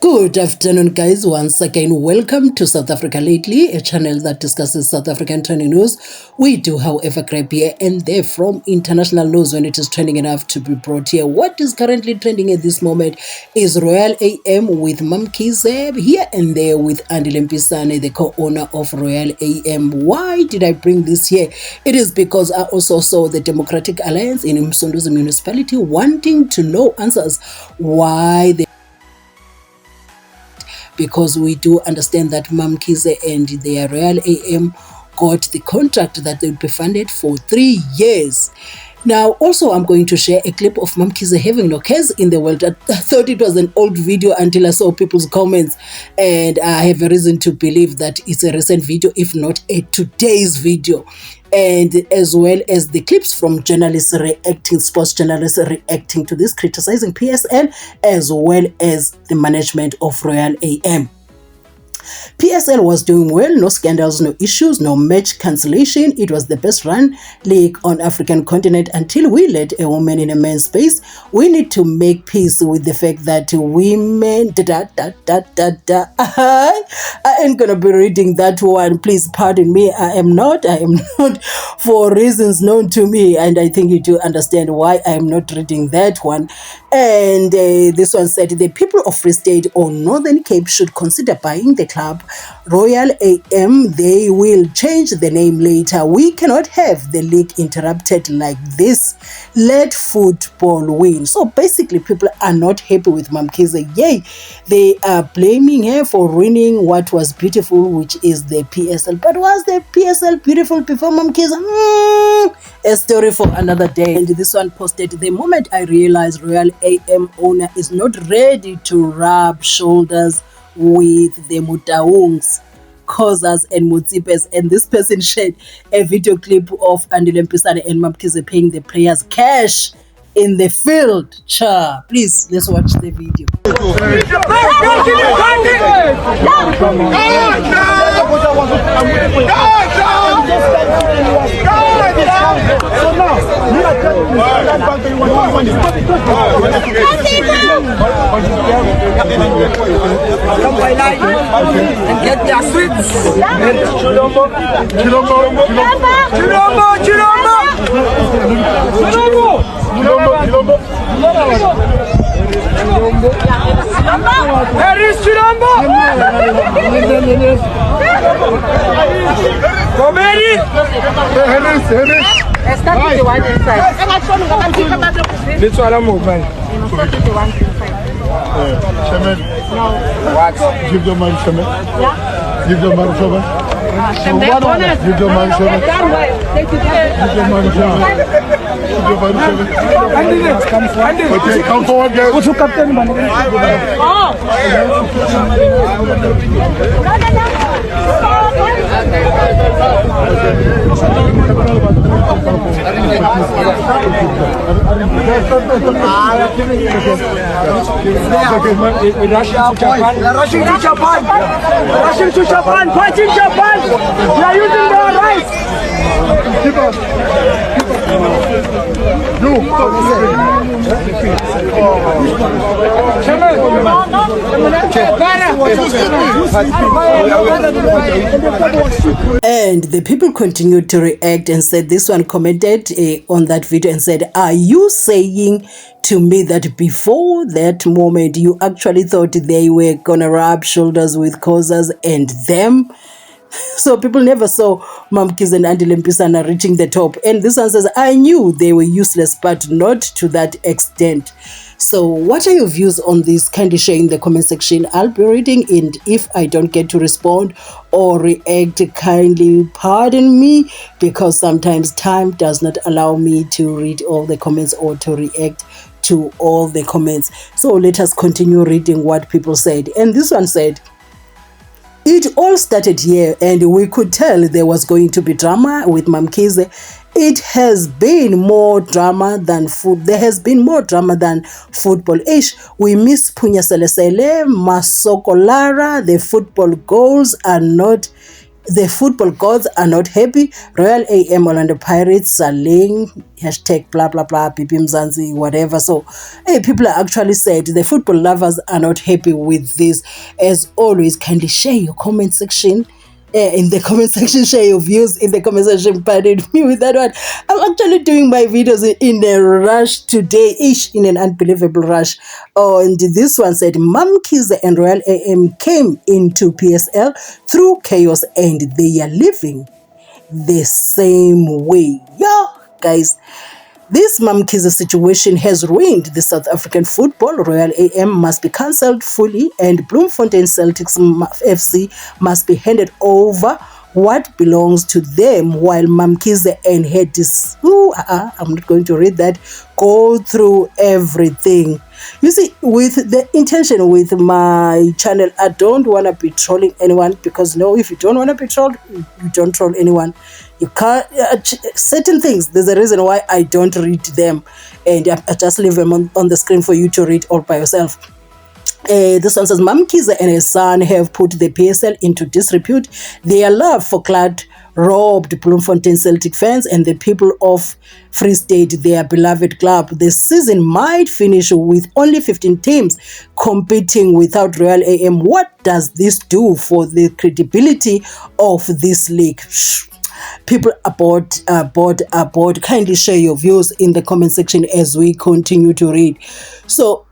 Good afternoon, guys. Once again, welcome to South Africa Lately, a channel that discusses South African trending news. We do, however, grab here and there from international news when it is trending enough to be brought here. What is currently trending at this moment is Royal AM with Mamkhize, here and there with Andile Mpisane, the co-owner of Royal AM. Why did I bring this here? It is because I also saw the Democratic Alliance in Msunduzi municipality wanting to know answers why they, because we do understand that Mamkhize and their Royal AM got the contract that they'll be funded for 3 years. Now, also, I'm going to share a clip of Mamkhize having no cares in the world. I thought it was an old video until I saw people's comments, and I have a reason to believe that it's a recent video, if not a today's video. And as well as the clips from journalists reacting, sports journalists reacting to this, criticizing PSL, as well as the management of Royal AM. PSL was doing well, no scandals, no issues, no match cancellation. It was the best run league on African continent until we let a woman in a man's space. We need to make peace with the fact that women I ain't gonna be reading that one, please pardon me. I am not for reasons known to me, and I think you do understand why I am not reading that one. And this one said the people of Free State or Northern Cape should consider buying the club Royal AM. They will change the name later. We cannot have the league interrupted like this. Let football win. So basically, people are not happy with Mamkhize. Yay, they are blaming her for ruining what was beautiful, which is the PSL. But was the PSL beautiful before Mamkhize? A story for another day. And this one posted, the moment I realized Royal AM owner is not ready to rub shoulders with the Mutaungs, Khosas and Mutsipes, and this person shared a video clip of Andile Mpisane and Mamkhize paying the players cash in the field. Cha, please, let's watch the video. And get their sweets. Start with the one inside. Let's all mobile. Start with the one inside. No. What? Give the man some. Yeah? Give the man some. Give the man some. Give the man some. Okay, come forward, guys. What's your captain? Rushing to Japan. Fighting Japan. They are using their rights. And the people continued to react and said, this one commented on that video and said, are you saying to me that before that moment you actually thought they were gonna rub shoulders with Khosas and them? So people never saw Mamkhize and Andile Mpisane reaching the top. And this one says, I knew they were useless, but not to that extent. So what are your views on this? Kindly share in the comment section. I'll be reading, and if I don't get to respond or react, kindly pardon me, because sometimes time does not allow me to read all the comments or to react to all the comments. So let us continue reading what people said. And this one said, it all started here, and we could tell there was going to be drama with Mamkhize. It has been more drama than food. There has been more drama than football. We miss Punya Selesele, Masokolara. The football goals are not The football gods are not happy. Royal AM Orlando Pirates are laying hashtag blah blah blah Bibi Mzansi whatever. So people are actually said the football lovers are not happy with this. As always, kindly share your comment section. In the comment section, share your views in the comment section. Pardon me with that one. I'm actually doing my videos in a rush today, in an unbelievable rush. And this one said, Mamkhize and Royal AM came into PSL through chaos and they are living the same way. Yeah, guys. This Mamkhize situation has ruined the South African football. Royal AM must be cancelled fully and Bloemfontein Celtics FC must be handed over what belongs to them, while Mamkhize and Headis, I'm not going to read that, go through everything. You see, with the intention with my channel, I don't want to be trolling anyone, because if you don't want to be trolled, you don't troll anyone. You can't, certain things, there's a reason why I don't read them, and I just leave them on the screen for you to read all by yourself. This one says, Mamkhize and his son have put the PSL into disrepute. Their love for Clad robbed Bloemfontein Celtic fans and the people of Free State, their beloved club. The season might finish with only 15 teams competing without Royal AM. What does this do for the credibility of this league? People aboard. Kindly share your views in the comment section as we continue to read. So,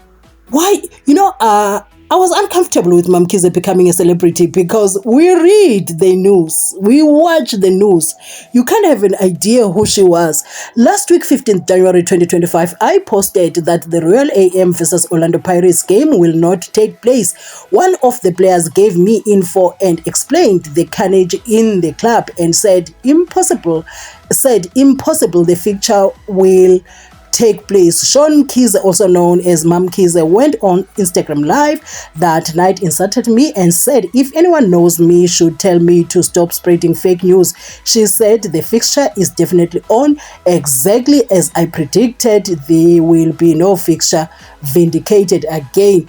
why, I was uncomfortable with Mamkhize becoming a celebrity, because we read the news, we watch the news. You can't have an idea who she was. Last week, 15th January 2025, I posted that the Royal AM versus Orlando Pirates game will not take place. One of the players gave me info and explained the carnage in the club and said impossible, the fixture will take place. Sean Mkhize, also known as Mamkhize, went on Instagram Live that night, insulted me and said if anyone knows me should tell me to stop spreading fake news. She said the fixture is definitely on, exactly as I predicted. There will be no fixture. Vindicated again.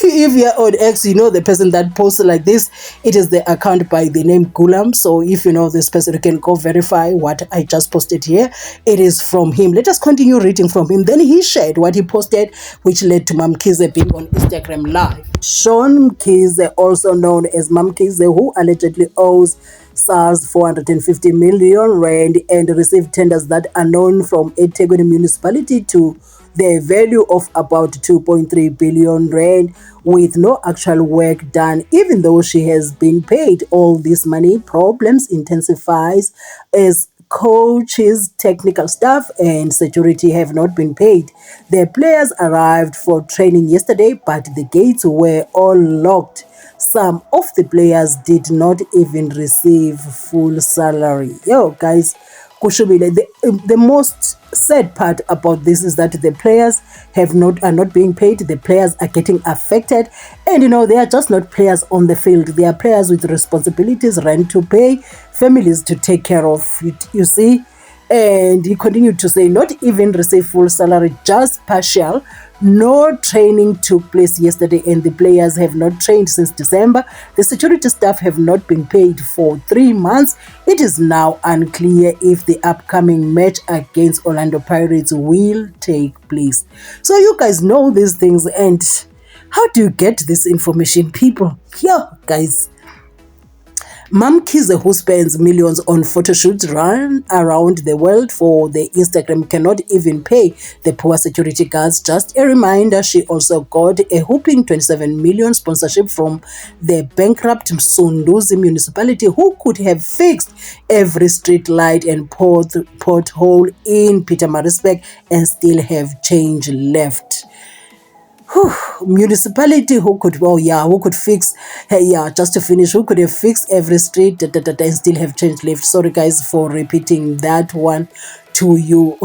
If you're on X, the person that posts like this, it is the account by the name Gulam. So if you know this person, you can go verify what I just posted here. It is from him. Let us continue reading from him. Then he shared what he posted, which led to Mamkhize being on Instagram Live. Sean Mkhize, also known as Mamkhize, who allegedly owes SARS 450 million rand and received tenders that are known from eThekwini municipality to the value of about 2.3 billion rand with no actual work done. Even though she has been paid all this money, problems intensifies as coaches, technical staff and security have not been paid. The players arrived for training yesterday, but the gates were all locked. Some of the players did not even receive full salary. Yo, guys, the most sad part about this is that the players are not being paid. The players are getting affected, and they are just not players on the field. They are players with responsibilities, rent to pay, families to take care of. You see. And he continued to say, not even receive full salary, just partial. No training took place yesterday and the players have not trained since December. The security staff have not been paid for 3 months. It is now unclear if the upcoming match against Orlando Pirates will take place. So you guys know these things, and how do you get this information, people? Yeah, guys. Mamkhize, who spends millions on photo shoots run around the world for the Instagram, cannot even pay the poor security guards. Just a reminder, she also got a whopping 27 million sponsorship from the bankrupt Msunduzi municipality, who could have fixed every street light and pothole in Pietermaritzburg and still have change left. Municipality who could fix, just to finish, who could have fixed every street and still have change left. Sorry guys for repeating that one to you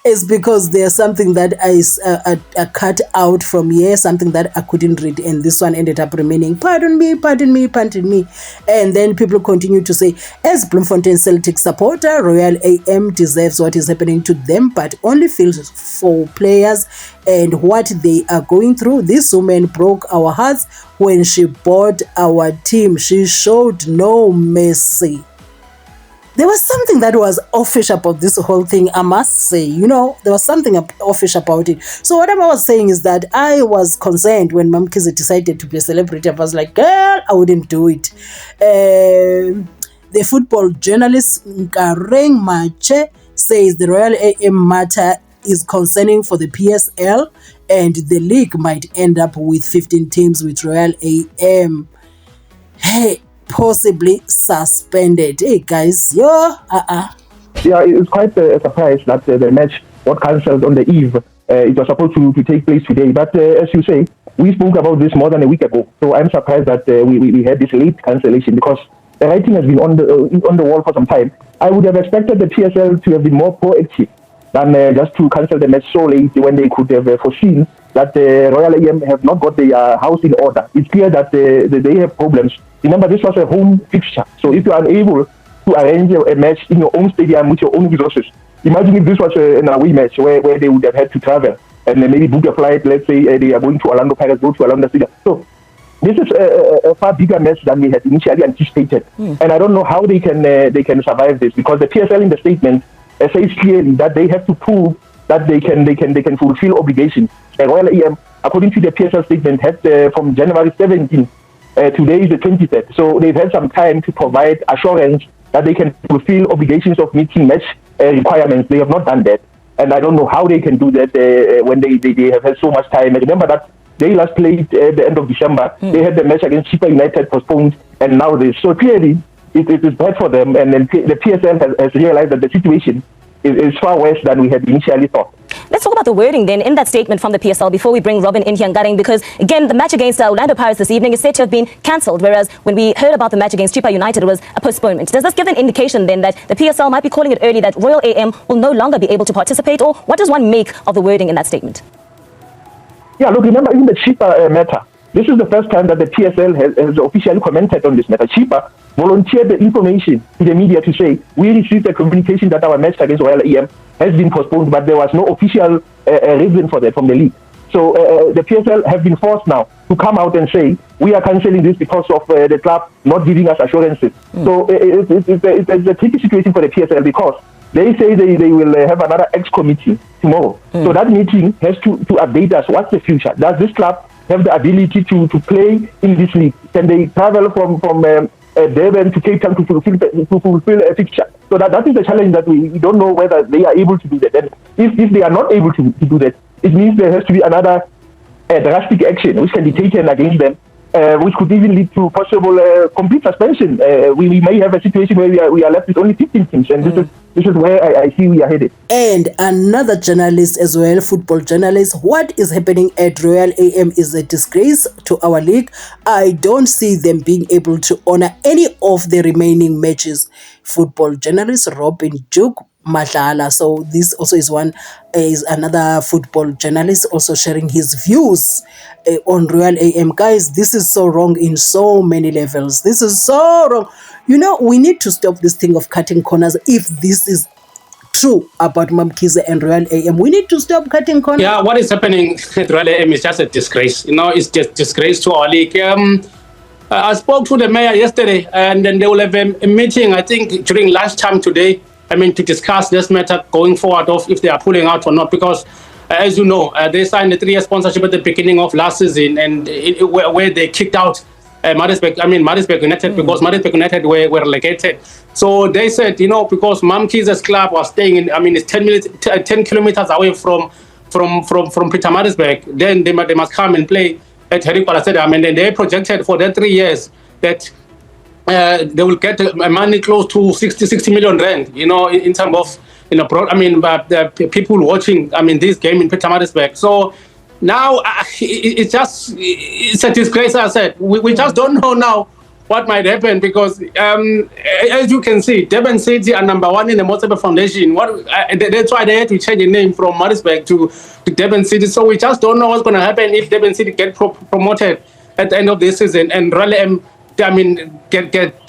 is because there's something that I cut out from here, something that I couldn't read, and this one ended up remaining, pardon me, pardon me, pardon me. And then people continue to say, as Bloemfontein Celtic supporter, Royal AM deserves what is happening to them, but only feels for players and what they are going through. This woman broke our hearts when she bought our team. She showed no mercy. There was something that was offish about this whole thing, I must say. You know, there was something offish about it. So what I was saying is that I was concerned when Mamkhize decided to be a celebrity. I was like, girl, I wouldn't do it. The football journalist Nkareng Mache says the Royal AM matter is concerning for the PSL, and the league might end up with 15 teams with Royal AM. Hey, possibly suspended. Hey guys, yeah, it's quite a surprise that the match got cancelled on the eve. It was supposed to take place today, but as you say, we spoke about this more than a week ago. So I'm surprised that we had this late cancellation, because the writing has been on the wall for some time. I would have expected the PSL to have been more proactive than just to cancel the match so late, when they could have foreseen that the Royal AM have not got their house in order. It's clear that they have problems. Remember, this was a home fixture. So if you are unable to arrange a match in your own stadium with your own resources, imagine if this was an away match where they would have had to travel and maybe book a flight. Let's say they are going to Orlando Pirates, go to Orlando Stadium. So this is a far bigger match than we had initially anticipated. And I don't know how they can survive this, because the PSL in the statement says clearly that they have to prove that they can fulfill obligations. The Royal AM, according to the PSL statement, had from January 17th. Today is the 23rd. So they've had some time to provide assurance that they can fulfill obligations of meeting match requirements. They have not done that. And I don't know how they can do that when they have had so much time. And remember that they last played at the end of December. They had the match against Chippa United postponed, and now this. So clearly, it is bad for them. And then the PSL has realized that the situation is far worse than we had initially thought. Let's talk about the wording then in that statement from the PSL before we bring Robin in here, Nkareng, because again, the match against Orlando Pirates this evening is said to have been cancelled, whereas when we heard about the match against Chippa United, it was a postponement. Does this give an indication then that the PSL might be calling it early that Royal AM will no longer be able to participate, or what does one make of the wording in that statement? Yeah, look, remember, in the Chippa matter, this is the first time that the PSL has officially commented on this matter. Chippa volunteered the information to the media to say, we received a communication that our match against Royal AM has been postponed, but there was no official reason for that from the league. So the PSL have been forced now to come out and say, we are cancelling this because of the club not giving us assurances. So it's a tricky situation for the PSL, because they say they will have another X-committee tomorrow. So that meeting has to update us. What's the future? Does this club have the ability to play in this league? Can they travel from Durban to Cape Town to fulfill a fixture? So that is the challenge, that we don't know whether they are able to do that. And if they are not able to do that, it means there has to be another drastic action which can be taken against them, which could even lead to possible complete suspension. We may have a situation where we are left with only 15 teams, and this is where I see we are headed. And another journalist as well, football journalist, what is happening at Royal AM is a disgrace to our league. I don't see them being able to honor any of the remaining matches. Football journalist Robin Duke Madlala. So this also is another football journalist also sharing his views on Royal AM. Guys, this is so wrong in so many levels. This is so wrong. You know, we need to stop this thing of cutting corners. If this is true about Mamkhize and Royal AM, we need to stop cutting corners. Yeah, what is happening at Royal AM is just a disgrace. You know, it's just disgrace to our league. I spoke to the mayor yesterday, and then they will have a meeting, I think, during lunchtime today, to discuss this matter going forward, of if they are pulling out or not, because as you know, they signed a 3-year sponsorship at the beginning of last season, and where they kicked out Maritzburg United, because Maritzburg United were relegated. So they said, you know, because Mamkhize's club was staying in, it's 10 kilometers away from Pietermaritzburg, then they must come and play at Harry Potter Stadium, and then they projected for that 3 years that they will get money close to 60 million rand, you know, in terms of, you know, the people watching, this game in Pietermaritzburg. So now it's a disgrace. I said we just don't know now what might happen, because as you can see, Durban City are #1 in the MOLEFE Foundation. That's why they had to change the name from Maritzburg to Durban City. So we just don't know what's going to happen if Durban City get promoted at the end of this season, and really, get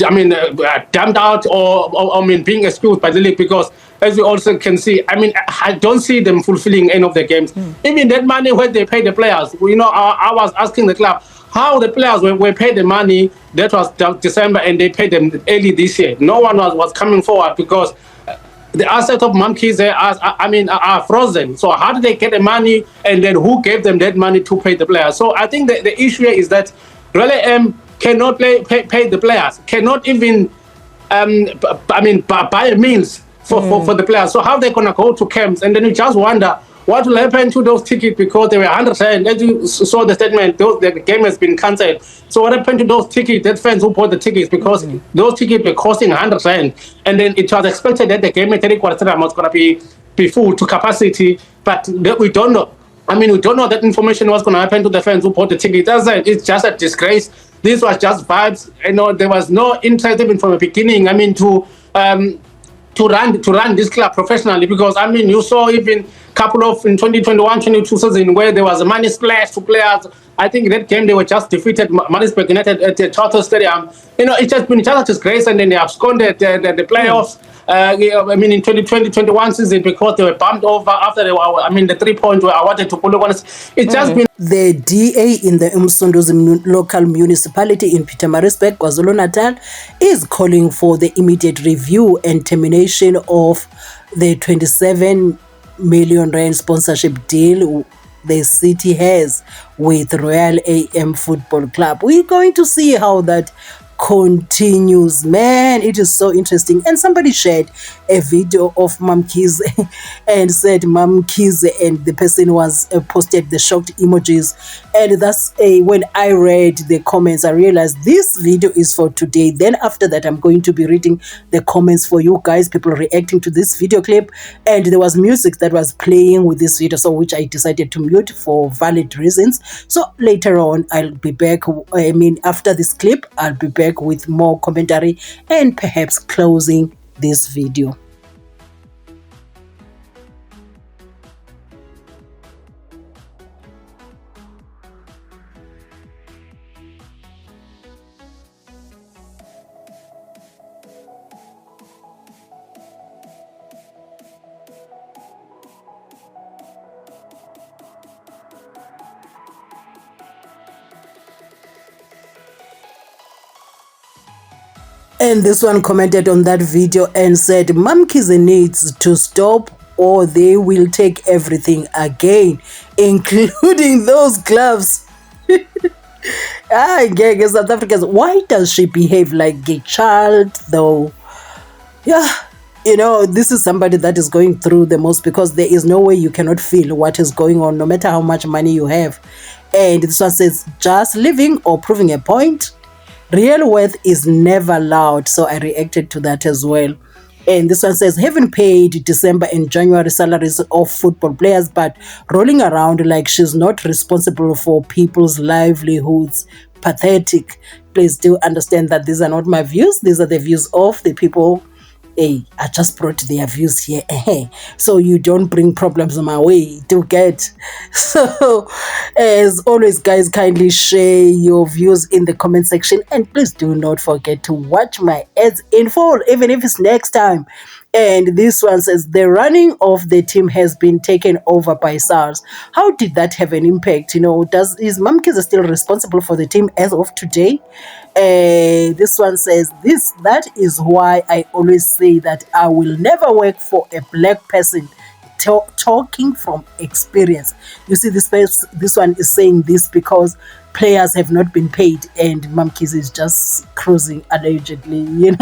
dumped out, or being excused by the league, because as we also can see, I don't see them fulfilling any of the games. Even that money where they pay the players, I was asking the club how the players were paid the money that was December, and they paid them early this year. No one was coming forward, because the assets of Mamkhize are frozen. So how did they get the money, and then who gave them that money to pay the players? So I think the issue is that really cannot pay the players, cannot even buy meals for the players. So how they gonna go to camps? And then you just wonder what will happen to those tickets, because they were 100%. As you saw the statement, the game has been cancelled. So what happened to those tickets, that fans who bought the tickets, because those tickets were costing 100%, and then it was expected that the game at Terry Quarter was gonna be full to capacity, but we don't know. We don't know that information was going to happen to the fans who bought the ticket. It's just a disgrace. This was just vibes. There was no interest even from the beginning. To run this club professionally, because you saw even couple of in 2021-22 season where there was a money splash to players. I think that game they were just defeated Maritzburg United at the Charter Stadium. It's just been just a disgrace, and then they absconded the playoffs. In 2020-21 season, because they were bumped over after the 3 points were awarded to Polokwane. It's just been. The DA in the Msunduzi local municipality in Pietermaritzburg, KwaZulu-Natal, is calling for the immediate review and termination of the 27 million rand sponsorship deal the city has with Royal AM Football Club. We're going to see how that continues. Man, it is so interesting. And somebody shared a video of Mamkhize and said Mamkhize, and the person was posted the shocked emojis. And that's when I read the comments, I realized this video is for today. Then after that, I'm going to be reading the comments for you guys, people reacting to this video clip. And there was music that was playing with this video, so which I decided to mute for valid reasons. So later on, I'll be back. After this clip, I'll be back with more commentary and perhaps closing this video. And this one commented on that video and said, Mamkhize needs to stop or they will take everything again, including those gloves. South Africans, why does she behave like a child though? Yeah, this is somebody that is going through the most, because there is no way you cannot feel what is going on, no matter how much money you have. And this one says, just living or proving a point. Real worth is never loud. So I reacted to that as well. And this one says, haven't paid December and January salaries of football players, but rolling around like she's not responsible for people's livelihoods. Pathetic. Please do understand that these are not my views. These are the views of the people. Hey, I just brought their views here. So you don't bring problems my way to get. So as always, guys, kindly share your views in the comment section, and please do not forget to watch my ads in full, even if it's next time. And this one says, the running of the team has been taken over by SARS. How did that have an impact? Is Mamkhize still responsible for the team as of today? This one says, that is why I always say that I will never work for a black person. Talking from experience. You see, this one is saying this because players have not been paid, and Mamkhize is just cruising, allegedly,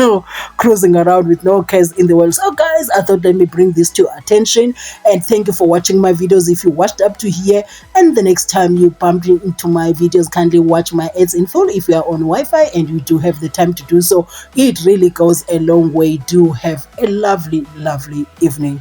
cruising around with no cares in the world. So guys, I thought let me bring this to your attention, and thank you for watching my videos. If you watched up to here, and the next time you bumped into my videos, kindly watch my ads in full if you are on Wi-Fi and you do have the time to do so. It really goes a long way. Do have a lovely evening.